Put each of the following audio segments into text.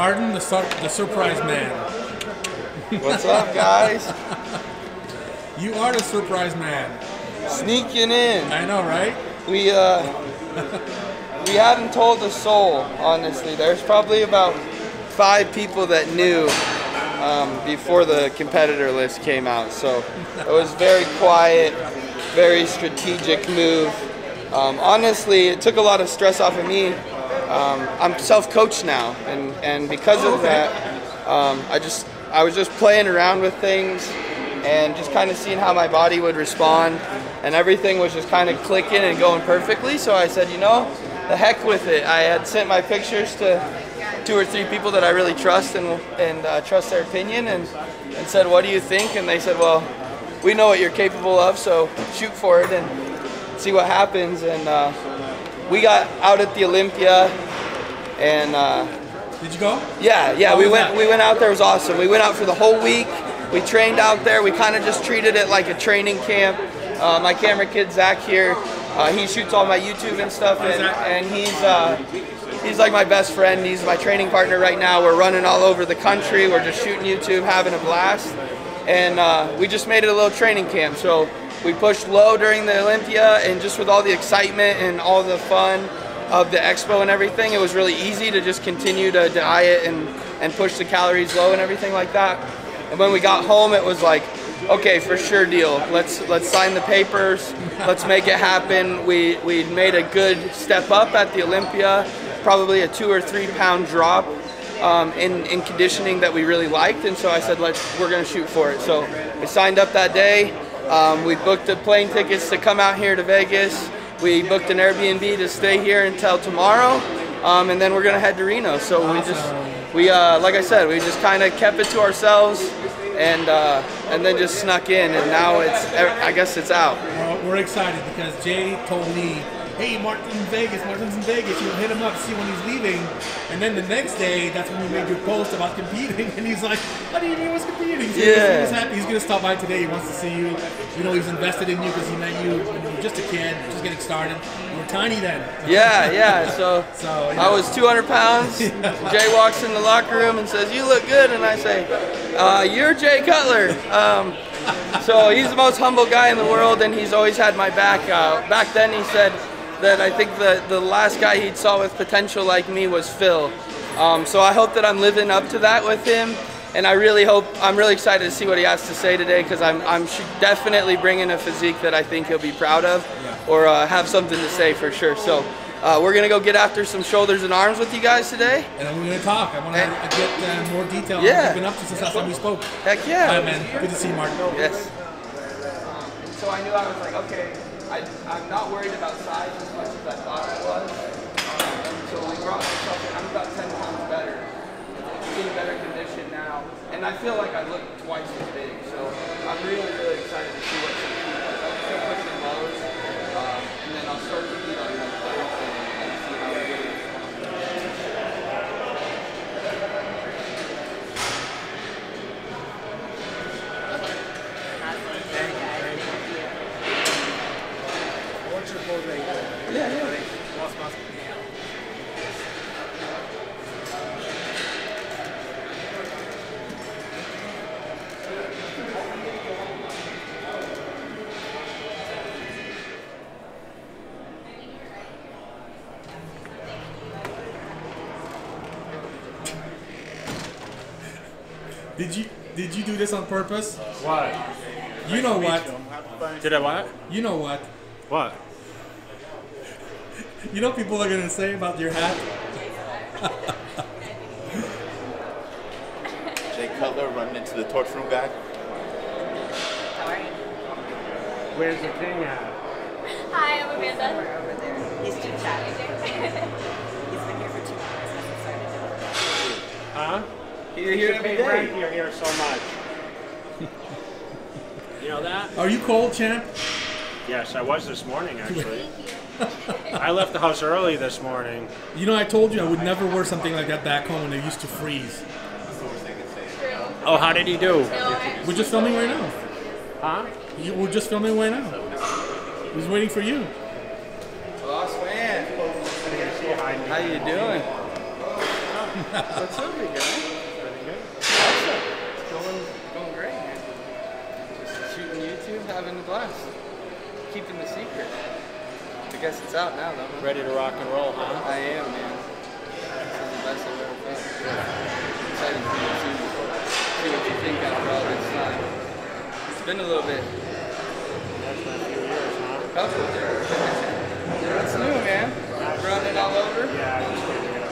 Martin, the surprise man. What's up, guys? You are the surprise man. Sneaking in. I know, right? We hadn't told a soul, honestly. There's probably about 5 people that knew before the competitor list came out. So it was very quiet, very strategic move. Honestly, it took a lot of stress off of me. I'm self-coached now, and because of that, I was just playing around with things and just kind of seeing how my body would respond, and everything was just kind of clicking and going perfectly. So I said, you know, the heck with it. I had sent my pictures to 2 or 3 people that I really trust and trust their opinion, and said, what do you think? And they said, well, we know what you're capable of, so shoot for it and see what happens. And we got out at the Olympia, and did you go? Yeah. We went out there. It was awesome. We went out for the whole week. We trained out there. We kind of just treated it like a training camp. My camera kid Zach here, he shoots all my YouTube and stuff, and he's like my best friend. He's my training partner right now. We're running all over the country. We're just shooting YouTube, having a blast, and we just made it a little training camp. So we pushed low during the Olympia, and just with all the excitement and all the fun of the expo and everything, it was really easy to just continue to diet and push the calories low and everything like that. And when we got home, it was like, okay, for sure deal. Let's sign the papers. Let's make it happen. We made a good step up at the Olympia, probably a 2 or 3 pound drop in conditioning that we really liked. And so I said, we're gonna shoot for it. So we signed up that day. We booked the plane tickets to come out here to Vegas. We booked an Airbnb to stay here until tomorrow, and then we're gonna head to Reno. So we like I said, we just kind of kept it to ourselves, and then just snuck in, and now I guess it's out. We're excited because Jay told me, hey, Martin's in Vegas, you hit him up, see when he's leaving. And then the next day, that's when we made your post about competing, and he's like, what do you mean he was competing? So yeah. He was happy. He's gonna stop by today. He wants to see you. You know, he's invested in you because he met you when you were just a kid, just getting started. You were tiny then. Yeah. So yeah. I was 200 pounds. Jay walks in the locker room and says, you look good. And I say, you're Jay Cutler. So he's the most humble guy in the world, and he's always had my back. Back then he said that I think the last guy he saw with potential like me was Phil. So I hope that I'm living up to that with him, and I'm really excited to see what he has to say today, because I'm definitely bringing a physique that I think he'll be proud of, or have something to say for sure. So we're gonna go get after some shoulders and arms with you guys today. And then we're gonna talk. I want to get more detail on what you've been up to since last time we spoke. Heck yeah. All right, man. Good to see you, Martin. Yes. So I knew I was like, okay, I'm not worried about size as much as I thought I was. So we brought myself in. I'm about 10 pounds better. In better condition now. And I feel like I look twice as big. So I'm really, really excited to see what's going to keep us. I'm still pushing lows. And then I'll start to eat on them and see how it goes. Yeah. Did you do this on purpose? What? You know what? Did I what? You know what? What? You know what people are gonna say about your hat? Jay Cutler running into the torch room guy. How are you? Where's the king at? Hi, I'm Amanda. We're over there. He's chit chatting. He's been here for 2 hours. Hasn't started yet. Huh? You're here every day. Right, you're here so much. You know that? Are you cold, champ? Yes, I was this morning actually. I left the house early this morning. You know, I told you I would never wear something like that back home when they used to freeze. Oh, how did he do? We're just filming right now. Huh? We're just filming right now. He's waiting for you. Boss man. How you doing? What's up, big guy? Pretty good. Awesome. It's going great, man. Just shooting YouTube, having a blast. Keeping the secret. I guess it's out now, though. Huh? Ready to rock and roll, huh? I am, man. This is the best I've ever felt. Excited for you to see what you think after all this time. It's been a little bit. That's been a few years, huh? Couple there. What's new, man? Running all over? Yeah, I just need to get a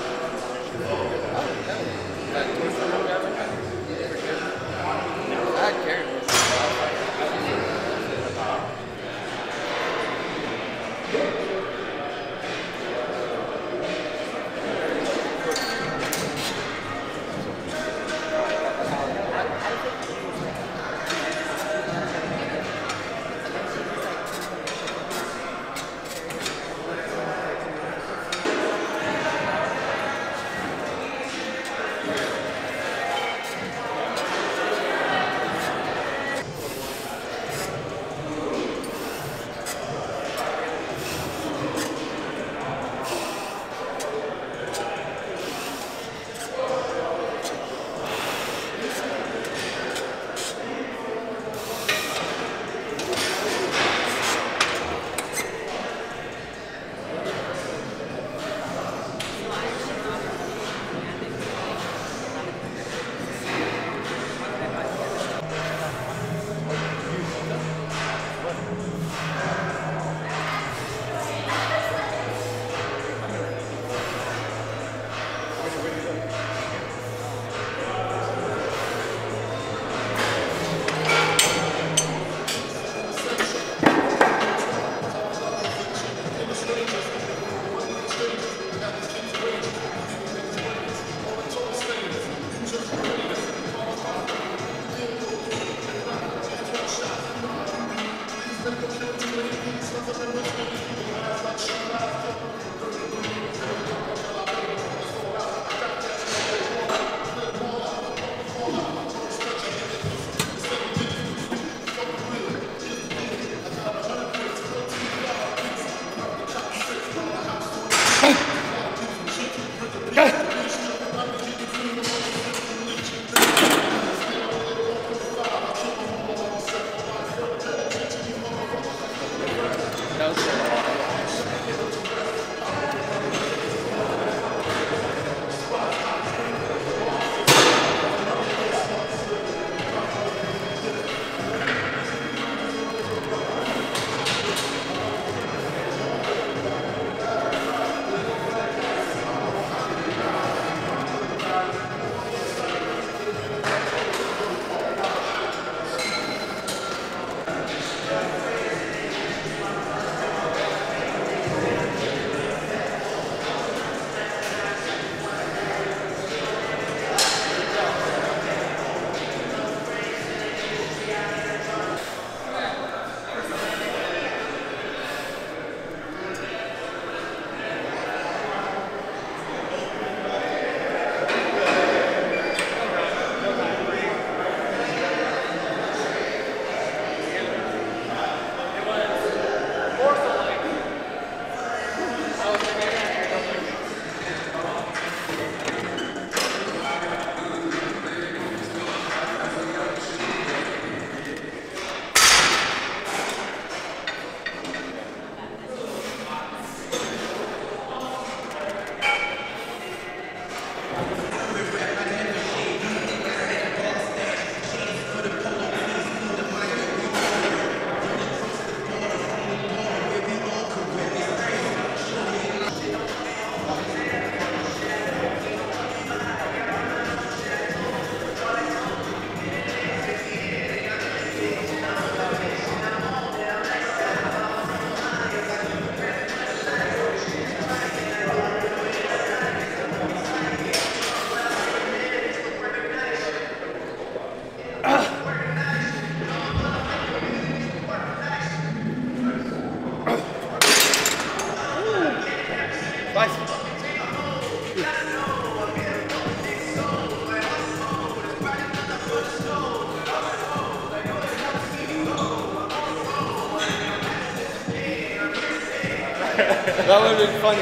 That would have been funny.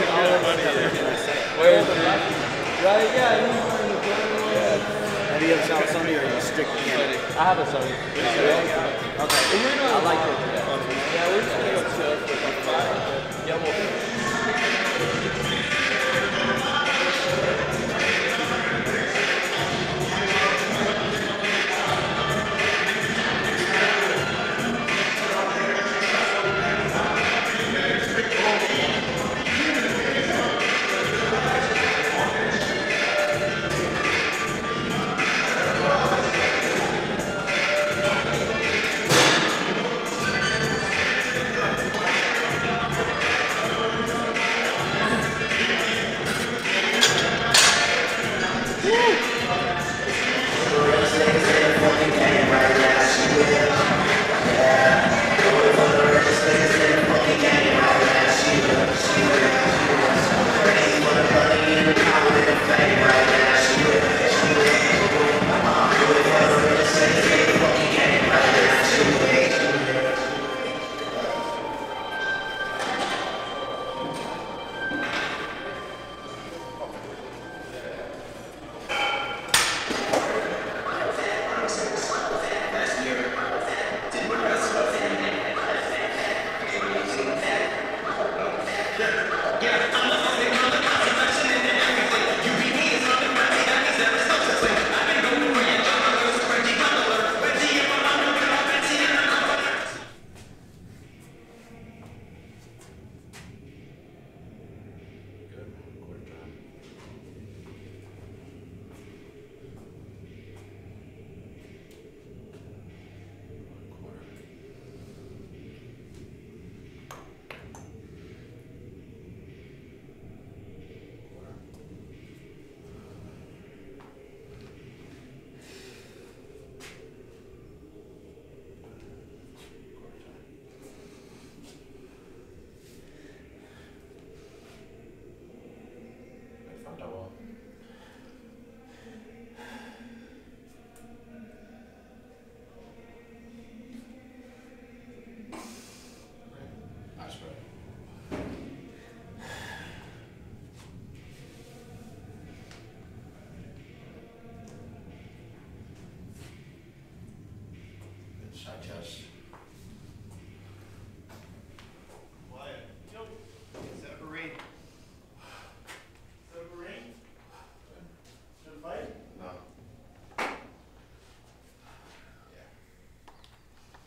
Where is it? Right? Yeah, he's wearing the Jordan one. Have you ever shot Sunday or are you strictly Sunday? I have a Sunny. Okay. I like it. Yeah, we're just gonna go chill for like 5. Yeah, we'll.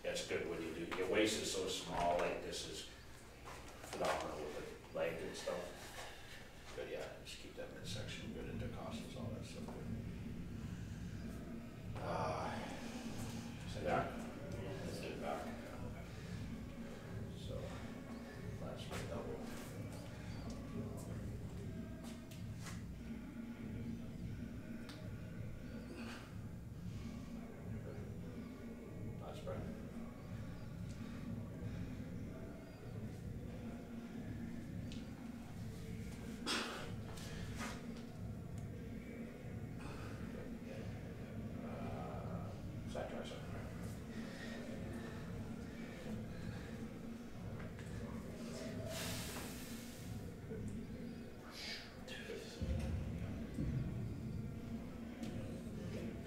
That's good when you do. Your waist is so small, like this is phenomenal with the leg and stuff. Good, yeah. Just keep that midsection good, intercostals, all that stuff good. So that. Let's get back. So, that's my double. That's right. Side tricep.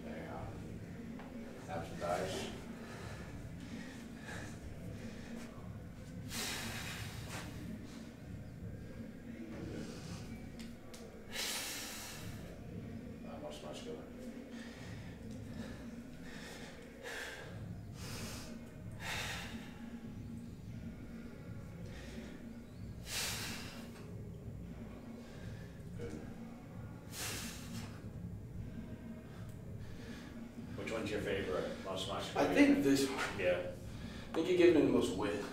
There you go. Abs and thighs. Most muscular. Good. Which one's your favorite? Most muscular? I think this one. Yeah. I think you give me the most width.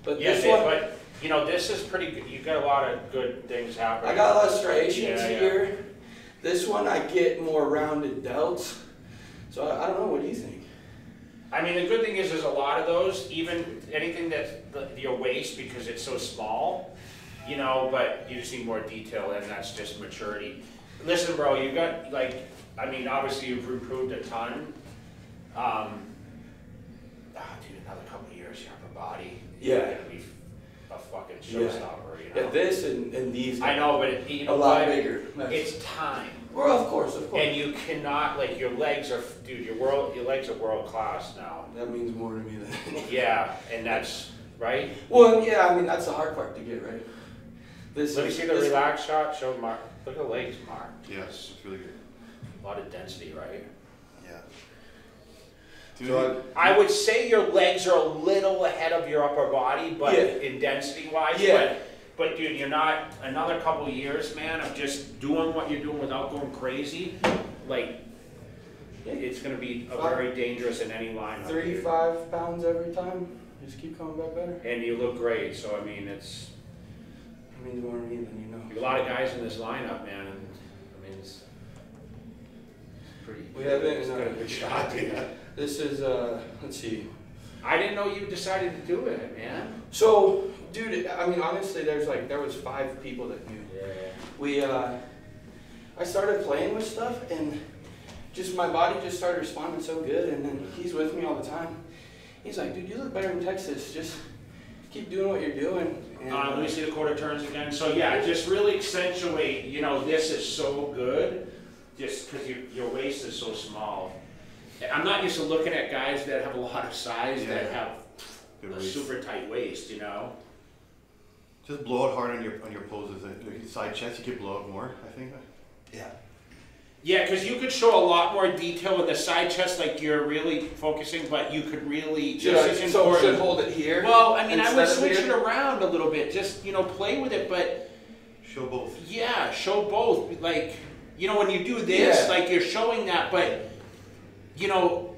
But Yeah, this one, but you know, this is pretty good. You got a lot of good things happening. I got a lot of striations Yeah, yeah. here. This one, I get more rounded delts. So I don't know. What do you think? I mean, the good thing is there's a lot of those, even anything that's your waist, because it's so small, you know, but you just need more detail, and that's just maturity. Listen, bro, you got, like, I mean, obviously you've improved a ton. Dude, another couple of years, your upper body, Yeah. you're gonna be a fucking showstopper, you know? know? Yeah, this and these. I know, but you know a lot what? bigger. It's time. Well, of course. And you cannot, like, your legs are, dude, your legs are world class now. That means more to me than. Yeah, and that's right. Well, yeah, I mean that's the hard part to get right. Let me see the relaxed shot. Show Mark. Look at the legs, Mark. Yes, it's really good. A lot of density, right? Yeah. So I would say your legs are a little ahead of your upper body, but in density wise. Yeah. But dude, you're not, another couple of years, man, of just doing what you're doing without going crazy, like, it's going to be a very dangerous in any lineup. 35 pounds every time. Just keep coming back better. And you look great, so I mean, it's... I mean, more to me than you know. A lot of guys in this lineup, man, and I mean, it's pretty... We haven't... It's got a good shot, dude. This is, let's see. I didn't know you decided to do it, man. So, dude, I mean, honestly, there was 5 people that knew. Yeah. I started playing with stuff, and just my body just started responding so good, and then he's with me all the time. He's like, dude, you look better in Texas. Just keep doing what you're doing. And, Let me see the quarter turns again. So yeah, just really accentuate, you know, this is so good, just because your waist is so small. I'm not used to looking at guys that have a lot of size that have a super tight waist, you know. Just blow out hard on your poses. The side chest, you could blow out more, I think. Yeah. Yeah, because you could show a lot more detail with the side chest, like you're really focusing, but you could really Should hold it here? Well, I mean, I would switch here? it around a little bit, just, you know, play with it, but... Show both. Yeah, show both. Like, you know, when you do this, like, you're showing that, but, you know,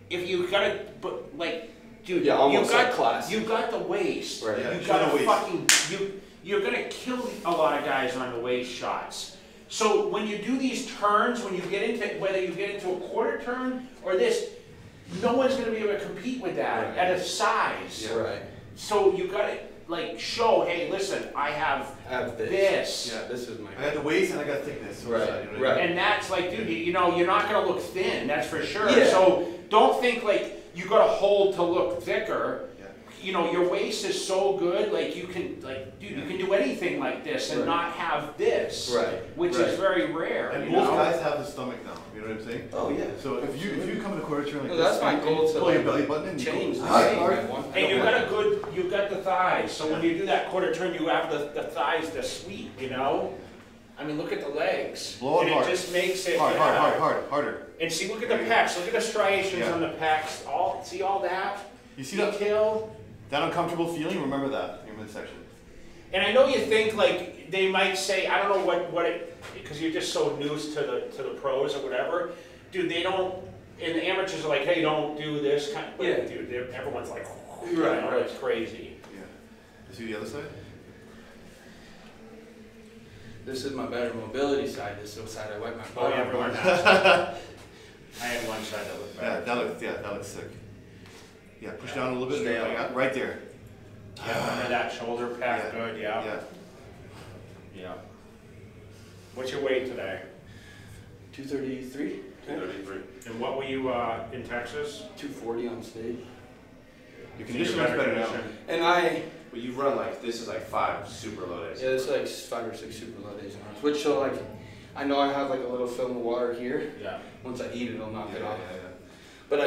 if you gotta, but, like, dude, yeah, almost like class. You got the waist. Right. Yeah, You got the fucking, you're gonna kill a lot of guys on the waist shots. So when you do these turns, when you get into, whether you get into a quarter turn or this, no one's gonna be able to compete with that at a size. Yeah, right. So you gotta, like, show, hey, listen, I have this. Yeah, this is my... I got the waist and I got thickness. Right, Side, you know right. And that's like, dude, you know, you're not gonna look thin, that's for sure. Yeah. So don't think like you gotta hold to look thicker. Yeah. You know, your waist is so good, like you can, like, dude, you can do anything like this and not have this. Right. Which is very rare. And you most know? guys have the stomach now. You know what I'm saying? Oh, yeah. So if you come in a quarter turn like No, this, that's my goal to pull your belly button and change you the go, game. And you've got the thighs. So when you do that quarter turn, you have the thighs to sweep, you know? I mean, look at the legs. Blow it and hard. it just makes it harder. And see, look at the pecs. Look at the striations on the pecs. See all that? You see that? Detail. That uncomfortable feeling, remember that in your midsection. And I know you think like they might say, I don't know what it, because you're just so new to the pros or whatever. Dude, they don't, and the amateurs are like, hey, don't do this kind of, dude, everyone's like, right, it's crazy. Yeah. You see the other side? This is my better mobility side. This is the side I wipe my butt. Oh, yeah, everyone has. I had one side that looked better. That looks sick. Yeah, push down a little bit. Stay up. Right there. Yeah, under that shoulder pack, good, Yeah. Yeah. What's your weight today? 233. 233. And what were you in Texas? 240 on stage. Your condition is better now. And But you run like, this is like 5 super low days. yeah, it's like 5 or 6 super low days in arms. Which so like, I know I have like a little film of water here. Yeah. Once I eat it, it'll knock it off. Yeah. But I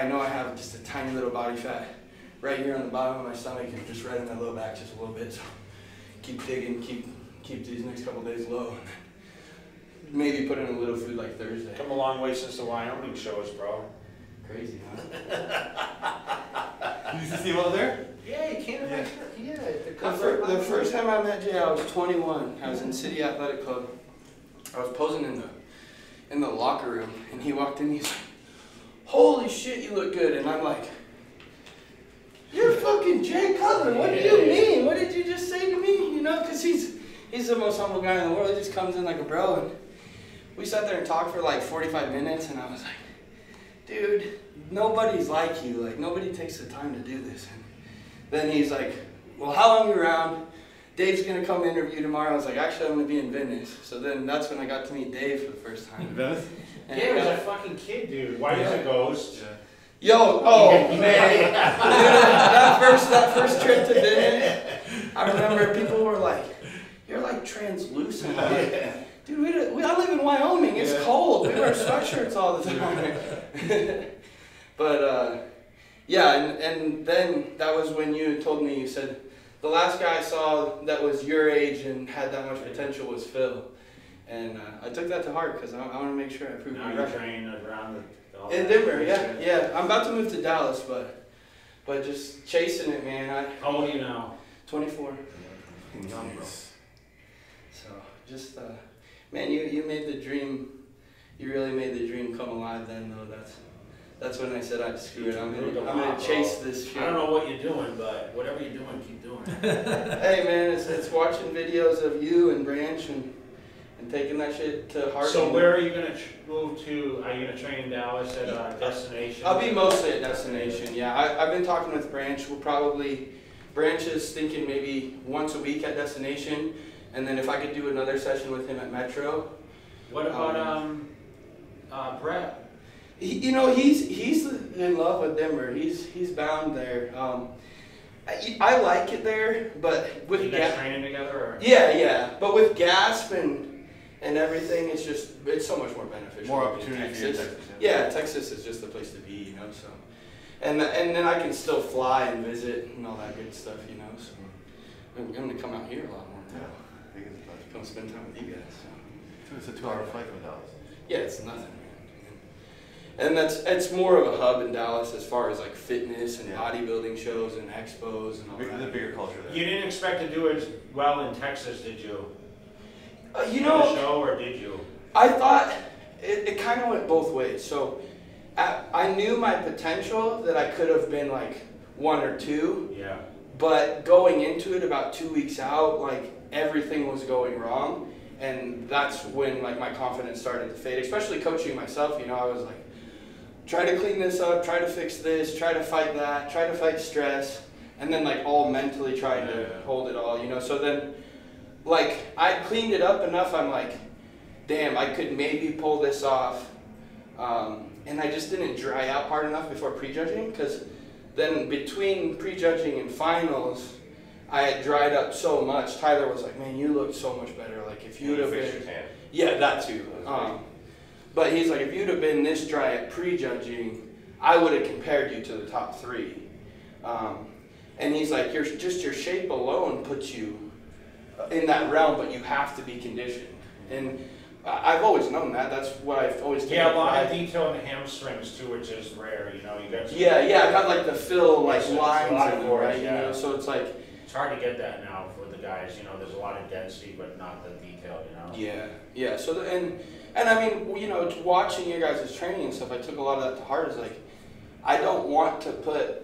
know I have just a tiny little body fat right here on the bottom of my stomach and just right in my low back just a little bit. So keep digging, keep these next couple days low. Maybe put in a little food like Thursday. Come a long way since the Wyoming shows, bro. Crazy, huh? Did you see him out there? Yeah, you can't imagine. Yeah. The first time I met Jay, I was 21. I was in City Athletic Club. I was posing in the locker room, and he walked in. He's like, "Holy shit, you look good!" And I'm like, "You're fucking Jay Cutler. What do you mean? What did you just say to me?" You know, because he's the most humble guy in the world. He just comes in like a bro, and we sat there and talked for like 45 minutes, and I was like, "Dude, nobody's like you. Like nobody takes the time to do this." And then he's like, "Well, how long are you around? Dave's gonna come interview tomorrow." I was like, "Actually, I'm gonna be in Venice." So then that's when I got to meet Dave for the first time. In Venice? And Yeah, he was a fucking kid, dude. White as a ghost. Yo, oh man, dude, that first trip to Venice, I remember people were like, "You're like translucent." I'm like, dude, I live in Wyoming. It's cold. We wear sweatshirts all the time. But yeah, and then that was when you told me, you said, the last guy I saw that was your age and had that much potential was Phil. And I took that to heart because I want to make sure I prove Now you you're right. training around In Denver, yeah. I'm about to move to Dallas, but just chasing it, man. How old are you now? 24. Nice. So just, man, you made the dream. You really made the dream come alive. Then though, that's when I said, "I'd screw it. I'm gonna chase this shit." I don't know what you're doing, but whatever you're doing, keep doing it. Hey, man, it's watching videos of you and Branch and taking that shit to heart. So where are you gonna move to? Are you gonna train in Dallas at Destination? I'll be mostly at Destination. Yeah, I've been talking with Branch. Branch is thinking maybe once a week at Destination, and then if I could do another session with him at Metro. What about Brett? He's in love with Denver. He's bound there. I like it there, but with you guys training together? Or? Yeah. But with Gasp and everything, it's so much more beneficial. More opportunity for you in Texas. Texas. Yeah, Texas is just the place to be, you know. So, and then I can still fly and visit and all that good stuff, you know. So I'm gonna come out here a lot more now. I think it's a pleasure. Come spend time with you guys. So. It's a 2-hour flight from Dallas. Yeah, it's nothing, man. And it's more of a hub in Dallas as far as like fitness and bodybuilding shows and expos and all There's a that. bigger culture there. You didn't expect to do as well in Texas, did you? You For know, the show, or did you? I thought it kind of went both ways. So I knew my potential that I could have been like 1 or 2. Yeah. But going into it about 2 weeks out, like everything was going wrong. And that's when like my confidence started to fade, especially coaching myself. You know, I was like, try to clean this up, try to fix this, try to fight that, try to fight stress. And then like all mentally trying to hold it all, you know. So then like I cleaned it up enough, I'm like, damn, I could maybe pull this off. And I just didn't dry out hard enough before prejudging, because then between prejudging and finals, I had dried up so much. Tyler was like, man, you look so much better. Like if you'd have been, yeah, that too. But he's like, if you'd have been this dry at prejudging, I would have compared you to the top 3. And he's like, your shape alone puts you in that realm, but you have to be conditioned. And I've always known that. That's what I've always taken. Yeah, a lot of detail in the hamstrings too, which is rare. You know, you got. I got like the fill like It's lines a lot in of there, right? force, You yeah. know, so it's like. It's hard to get that now for the guys. You know, there's a lot of density, but not the detail. You know. Yeah. So and I mean, you know, watching your guys' training and stuff, I took a lot of that to heart. Is like, I don't want to put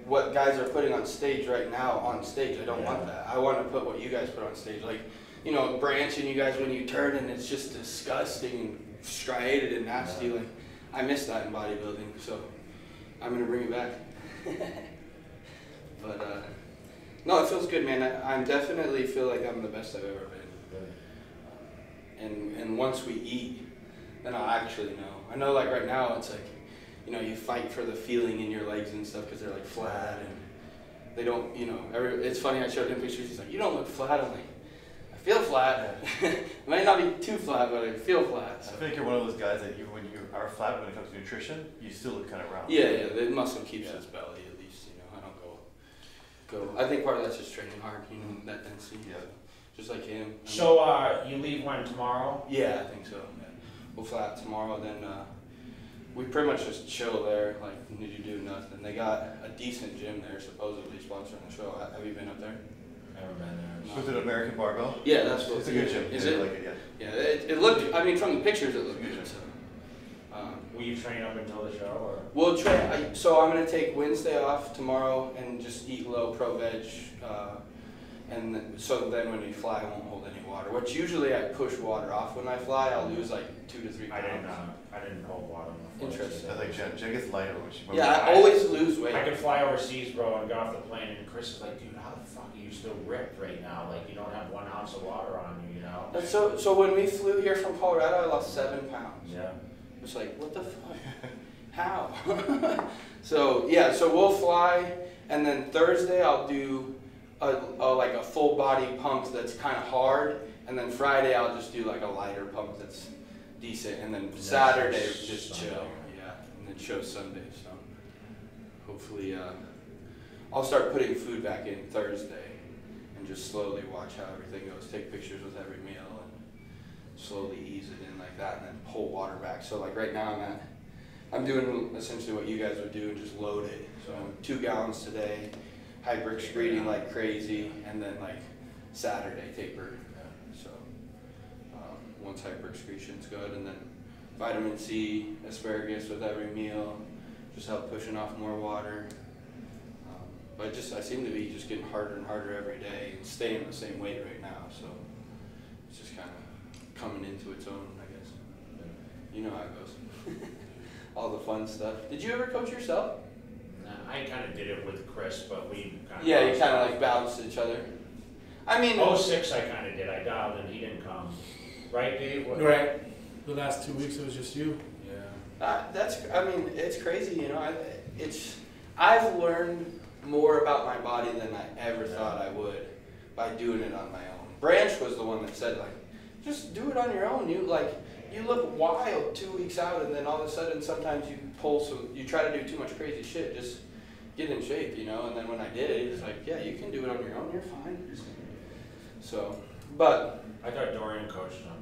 what guys are putting on stage right now on stage. I don't want that. I want to put what you guys put on stage. Like, you know, Branch and you guys when you turn and it's just disgusting and striated and nasty. Like, I miss that in bodybuilding. So I'm gonna bring it back. But no, it feels good, man. I definitely feel like I'm the best I've ever been. And once we eat, then I'll actually know. I know, like right now, it's like, you know, you fight for the feeling in your legs and stuff because they're like flat and they don't, you know. It's funny. I showed him pictures. He's like, you don't look flat. I'm like, I feel flat. It might not be too flat, but I feel flat. So. I feel like you're one of those guys that when you are flat when it comes to nutrition, you still look kind of round. Yeah. The muscle keeps its belly at least. You know, I don't go. I think part of that's just training hard. You know, that density. Yeah. Just like him. So you leave when, tomorrow? Yeah, I think so. Yeah. We'll fly out tomorrow. Then we pretty much just chill there. Like, need to do nothing. They got a decent gym there, supposedly sponsoring the show. Have you been up there? Never been there. Was it American Barbell? Yeah, that's what. It's a good gym. Is I it? like it, yeah. Yeah, it looked. I mean, from the pictures, it looked good. So. Will you train up until the show, or? We'll train. So I'm gonna take Wednesday off tomorrow and just eat low pro veg. So then when we fly, I won't hold any water. Which usually I push water off when I fly. I'll lose like 2 to 3 pounds. I didn't hold water before. Interesting. I think Jen gets lighter when she. Yeah, I always lose weight. I could fly overseas, bro, and get off the plane, and Chris is like, dude, how the fuck are you still ripped right now? Like, you don't have 1 ounce of water on you, you know? So when we flew here from Colorado, I lost 7 pounds. Yeah. It's like, what the fuck? How? So we'll fly, and then Thursday I'll do like a full body pump that's kind of hard, and then Friday I'll just do like a lighter pump that's decent, and then Saturday just chill. Yeah, and then show Sunday. So hopefully I'll start putting food back in Thursday and just slowly watch how everything goes. Take pictures with every meal and slowly ease it in like that, and then pull water back. So like right now I'm doing essentially what you guys would do and just load it. So 2 gallons today, hyper excreting like crazy, and then like Saturday taper. So once hyper excretion's good, and then vitamin C, asparagus with every meal, just help pushing off more water. But I seem to be just getting harder and harder every day and staying the same weight right now. So it's just kind of coming into its own, I guess. You know how it goes. All the fun stuff. Did you ever coach yourself? Nah, I kind of did it with Chris, but we kind of... Yeah, you kind of like balanced each other. I mean... 06 I kind of did. I dialed and he didn't come. Right, Dave? Right. The last 2 weeks it was just you. Yeah. I mean, it's crazy, you know. I've learned more about my body than I ever thought I would by doing it on my own. Branch was the one that said, like, just do it on your own. You look wild 2 weeks out, and then all of a sudden sometimes you try to do too much crazy shit. Just get in shape, you know. And then when I did it, it's like, yeah, you can do it on your own. You're fine. So, but I thought Dorian coached him.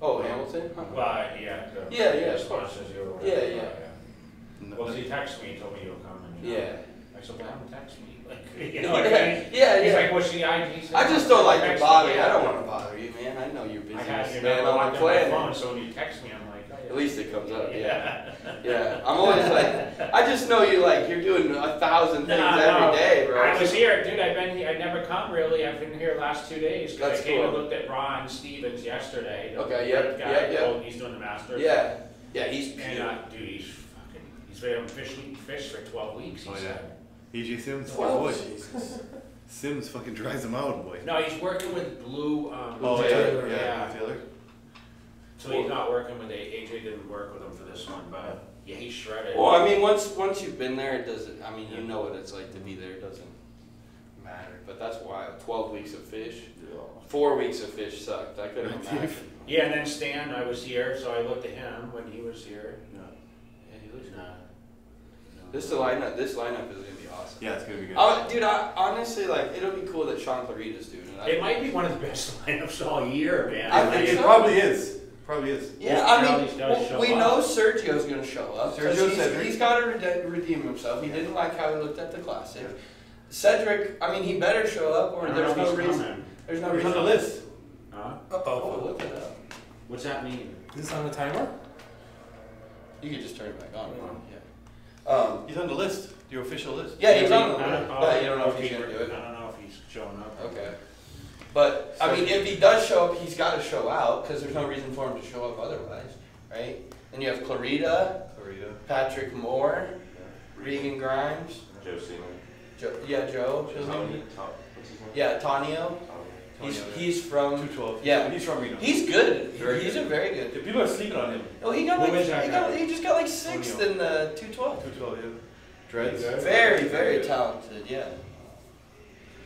oh, Hamilton. Huh. Well, yeah. Yeah, The sponsors you were with. Yeah. No. Well, he texted me and told me you were coming. You know? Yeah. I said, well, have him text me. Like, you know what I mean? Yeah. He's like, what's the IG? I just don't like to Text bother me. you. I don't want to bother you, man. I know you're busy. I had your man number on locked the on my planet. phone, so when you text me, I'm like, oh, yeah. At least it comes up. Yeah. Yeah. I'm always like, I just know you're doing 1,000 things every day, bro. I was here, dude. I've been here. I've never come really. I've been here last 2 days because That's I came and cool. looked at Ron Stevens yesterday. The Okay, red yeah. guy. Oh, he's doing the Masters. Yeah. Yeah, he's And pure. dude, he's been fishing fish for 12 weeks. He said. EJ Sims, Well, boy. Sims fucking dries him out, boy. No, he's working with Blue. Oh Taylor, yeah. Taylor. So he's not working with AJ. Didn't work with him for this one, but yeah, he's shredded. Well, I mean, once you've been there, it doesn't. I mean, you know what it's like to be there. It doesn't matter. But that's wild. 12 weeks of fish. 4 weeks of fish sucked. I couldn't imagine. Yeah, and then Stan, I was here, so I looked at him when he was here. Yeah, he looks. Nah. This lineup is gonna be awesome. Yeah, it's gonna be good. Dude, honestly, like, it'll be cool that Sean Clarita's doing it. It might be one of the best lineups all year, man. I think It so. probably is. Probably is. Yeah, I mean, we know Sergio's going to show up. He's got to redeem himself. He didn't like how he looked at the Classic. Cedric, I mean, he better show up, or there's no reason. There's no He's reason. on the list. Huh? Oh, look it up. What's that mean? Is this on the timer? You could just turn it back on. Yeah. He's on the list. Your official list. Yeah, he's on the I list, don't but you don't know if he's going to do it. I don't know if he's showing up. Okay. But, I mean, if he does show up, he's got to show out, because there's no reason for him to show up otherwise, right? Then you have Clarita, Patrick Moore, Regan Grimes. Joe Seaman. Joe. What's his name? Yeah, Tonio. He's from 212. Yeah, He's from Reno. he's good. Very He's good. a very good. Yeah, people are sleeping on him. Oh, he got Who is that guy? he just got like 6th in the 212. 212, yeah. Dreads. Very, very talented. Yeah.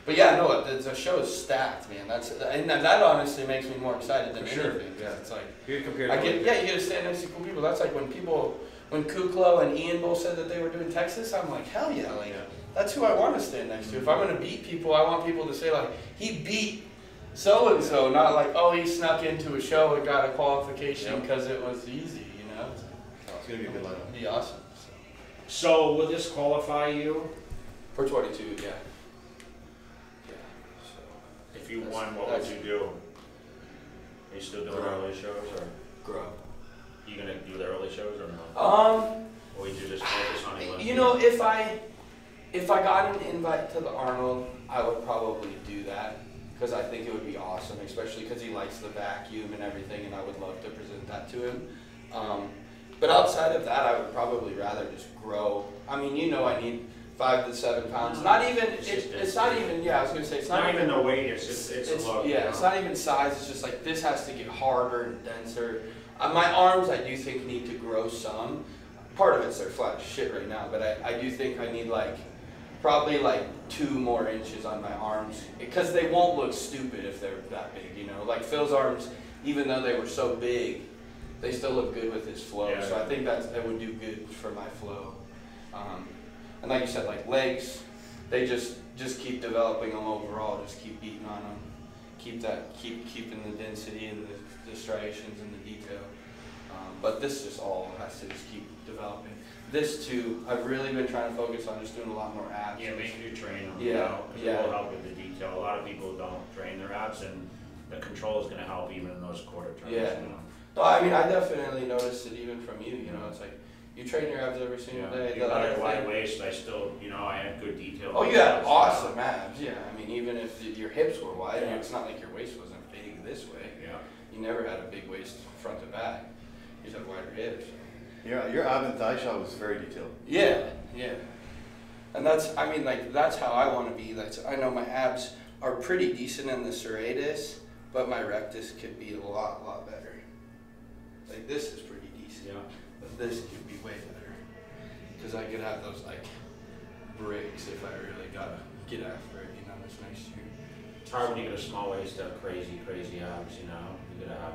But yeah, no, the show is stacked, man. And that honestly makes me more excited than For sure. anything. Yeah. It's like You compare you get to stand next to cool people. That's like when Kuklo and Ian both said that they were doing Texas. I'm like, hell yeah, like that's who I want to stand next to. If I'm gonna beat people, I want people to say like, he beat so and so, not like, oh, he snuck into a show and got a qualification because it was easy, you know. It's gonna be a good lineup. It'd be awesome. So will this qualify you? For 22, yeah. If you won, what would you do? Are you still doing early shows, or Grow. you gonna do the early shows or no? Um, Or would you just focus on Olympics? you know, if I got an invite to the Arnold, I would probably do that because I think it would be awesome, especially because he likes the vacuum and everything, and I would love to present that to him. But outside of that, I would probably rather just grow. I mean, you know, I need 5 to 7 pounds. Not even. It's not even. Yeah, I was gonna say it's not even the weight. It's just it's look. Yeah, it's not even size. It's just like this has to get harder and denser. My arms, I do think, need to grow some. Part of it's they're flat as shit right now, but I do think I need like probably like 2 more inches on my arms, because they won't look stupid if they're that big, you know. Like Phil's arms, even though they were so big, they still look good with his flow. Yeah. So I think that would do good for my flow. And like you said, like legs, they just keep developing them overall. Just keep beating on them, keeping the density and the striations and the detail. But this just all has to just keep developing. This too, I've really been trying to focus on just doing a lot more abs. Yeah, make sure you train them. Yeah, You know, 'cause yeah. it will help with the detail. A lot of people don't train their abs, and the control is going to help even in those quarter turns. Yeah. You know? No, I mean, I definitely noticed it even from you. You know, it's like you train your abs every single day. Even at a wide waist, I still, you know, I had good detail. Oh, you had awesome abs. Yeah, I mean, even if your hips were wide, Yeah. it's not like your waist wasn't big this way. Yeah. You never had a big waist front to back. You just had wider hips. Your ab and thigh shot was very detailed. Yeah, yeah. And that's, I mean, like, that's how I want to be. I know my abs are pretty decent in the serratus, but my rectus could be a lot better. Like, this is pretty decent. Yeah. But this could be way better. Because I could have those, like, bricks if I really got to get after it, you know, this next year. It's hard when you get a small waist to have crazy abs, you know. You gotta have.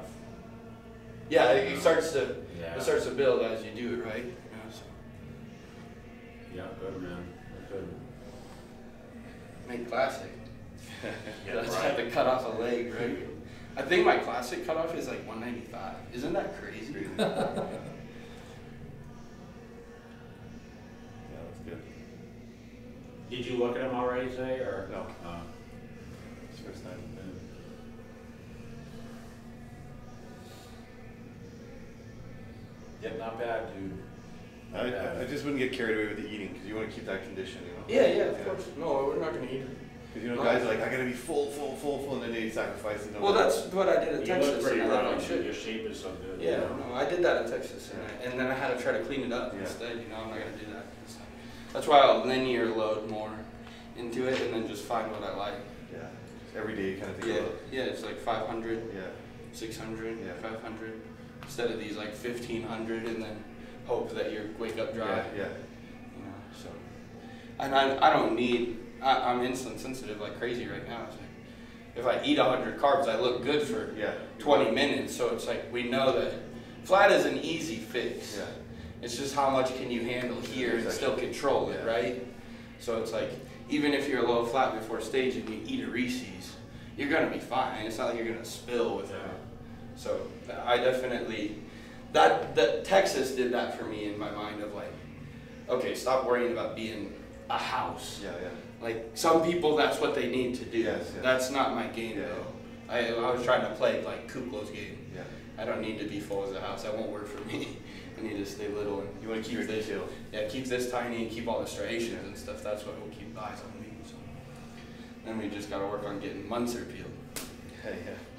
Yeah, it starts to build as you do it, right? Yeah, so. Yeah, good man. Good. Make classic. Yeah, I just right. had to cut off a leg, right? I think my classic cutoff is like 195. Isn't that crazy? Yeah, that's good. Did you look at them already today, or No. It's the first time. Yeah, not bad, dude. I just wouldn't get carried away with the eating, because you want to keep that condition, you know? Yeah, of course. No, we're not going to eat it. Because, you know, guys are like, I gotta be full, and then they sacrifice and Well, that's what I did in You Texas. look pretty and I thought I round. should. Your shape is so good. Yeah, You know? no, I did that in Texas, Yeah. and then I had to try to clean it up Yeah. instead. You know, I'm not gonna do that. That's why I'll linear load more into it, and then just find what I like. Yeah. Every day you kind of think Yeah, about yeah, it's like 500, Yeah. 600, Yeah. 500, instead of these like 1500, and then hope that you wake up dry. Yeah. You know, so, and I don't need. I'm insulin sensitive like crazy right now. It's like, if I eat 100 carbs, I look good for Yeah. 20 minutes. So it's like we know that flat is an easy fix. Yeah. It's just how much can you handle here and still control it, Yeah. right? So it's like, even if you're low flat before stage and you eat a Reese's, you're gonna be fine. It's not like you're gonna spill with it. So I definitely, that Texas did that for me in my mind of like, okay, stop worrying about being a house. Yeah. Like, some people, that's what they need to do. Yes, yeah. That's not my game, Yeah. though. I was trying to play, like, Kukla's game. Yeah. I don't need to be full as a house. That won't work for me. I need to stay little. And You want to keep your this, detail. yeah, keep this tiny and keep all the striations and stuff. That's what will keep eyes on me. So. Then we just got to work on getting Munster peeled. Yeah.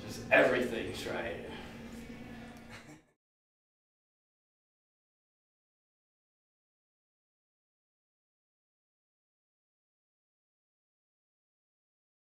Just everything's right.